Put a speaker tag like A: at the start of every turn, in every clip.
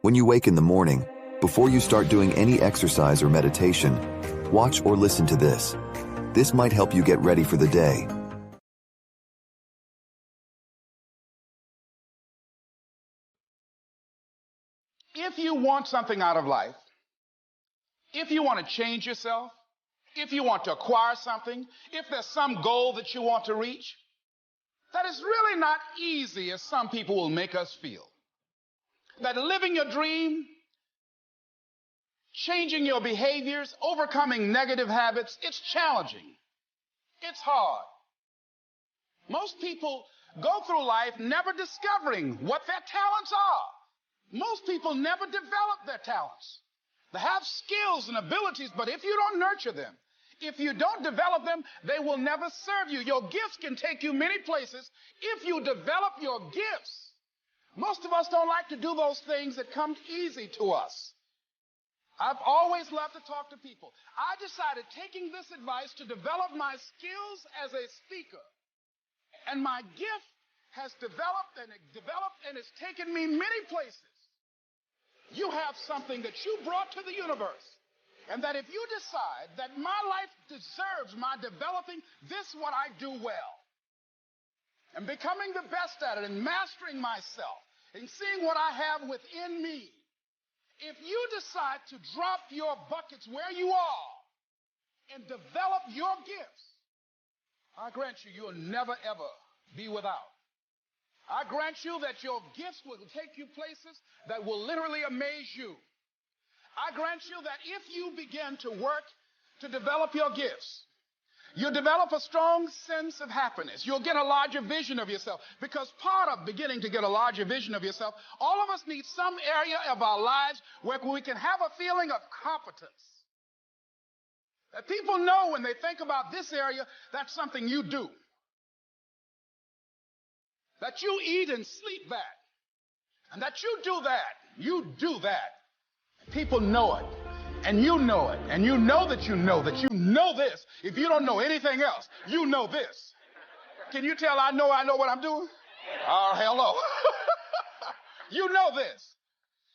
A: When you wake in the morning, before you start doing any exercise or meditation, watch or listen to this. This might help you get ready for the day.
B: If you want something out of life, if you want to change yourself, if you want to acquire something, if there's some goal that you want to reach, that is really not easy as some people will make us feel. That living your dream, changing your behaviors, overcoming negative habits, it's challenging. It's hard. Most people go through life never discovering what their talents are. Most people never develop their talents. They have skills and abilities, but if you don't nurture them, if you don't develop them, they will never serve you. Your gifts can take you many places if you develop your gifts. Most of us don't like to do those things that come easy to us. I've always loved to talk to people. I decided, taking this advice, to develop my skills as a speaker. And my gift has developed and it's taken me many places. You have something that you brought to the universe. And that if you decide that my life deserves my developing this, what I do well, and becoming the best at it and mastering myself and seeing what I have within me, if you decide to drop your buckets where you are and develop your gifts, I grant you, you'll never, ever be without. I grant you that your gifts will take you places that will literally amaze you. I grant you that if you begin to work to develop your gifts, you'll develop a strong sense of happiness. You'll get a larger vision of yourself. Because part of beginning to get a larger vision of yourself, all of us need some area of our lives where we can have a feeling of competence. That people know when they think about this area, that's something you do. That you eat and sleep that. And that you do that. You do that. People know it. And you know it. And you know that you know this. If you don't know anything else, you know this. Can you tell I know what I'm doing? Oh, hello. You know this.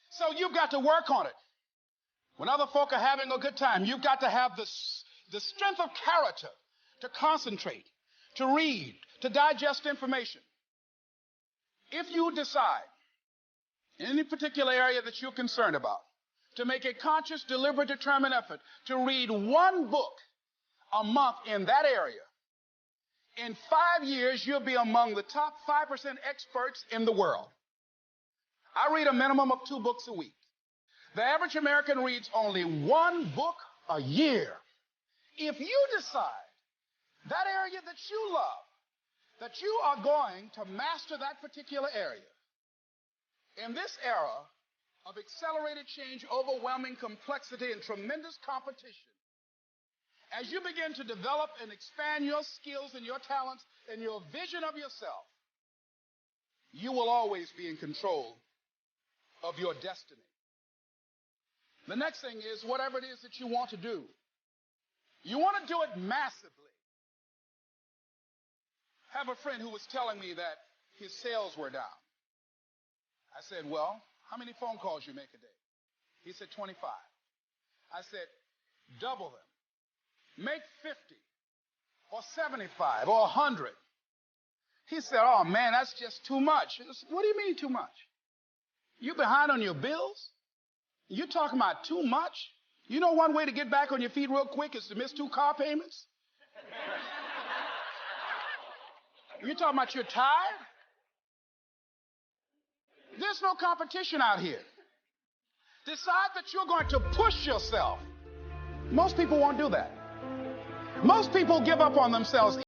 B: So you've got to work on it. When other folk are having a good time, you've got to have the strength of character to concentrate, to read, to digest information. If you decide in any particular area that you're concerned about, to make a conscious, deliberate, determined effort to read one book a month in that area, in 5 years, you'll be among the top 5% experts in the world. I read a minimum of 2 books a week. The average American reads only 1 book a year. If you decide that area that you love, that you are going to master that particular area, in this era of accelerated change, overwhelming complexity, and tremendous competition, as you begin to develop and expand your skills and your talents and your vision of yourself, you will always be in control of your destiny. The next thing is, whatever it is that you want to do, you want to do it massively. I have a friend who was telling me that his sales were down. I said, well, how many phone calls you make a day? He said 25. I said, double them. Make 50 or 75 or 100. He said, oh man, that's just too much. I said, what do you mean too much? You behind on your bills? You're talking about too much? You know one way to get back on your feet real quick is to miss 2 car payments? You're talking about you're tired? There's no competition out here. Decide that you're going to push yourself. Most people won't do that. Most people give up on themselves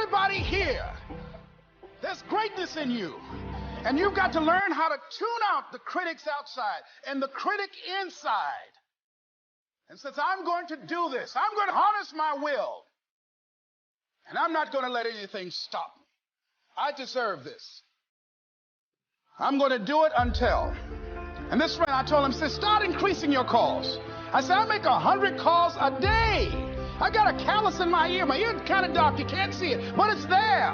B: everybody here, there's greatness in you. And you've got to learn how to tune out the critics outside and the critic inside. And since I'm going to do this, I'm going to harness my will. And I'm not going to let anything stop me. I deserve this. I'm going to do it until. And this friend, I told him, said, start increasing your calls. I said, I make 100 calls a day. I got a callus in my ear. My ear's kind of dark. You can't see it, but it's there.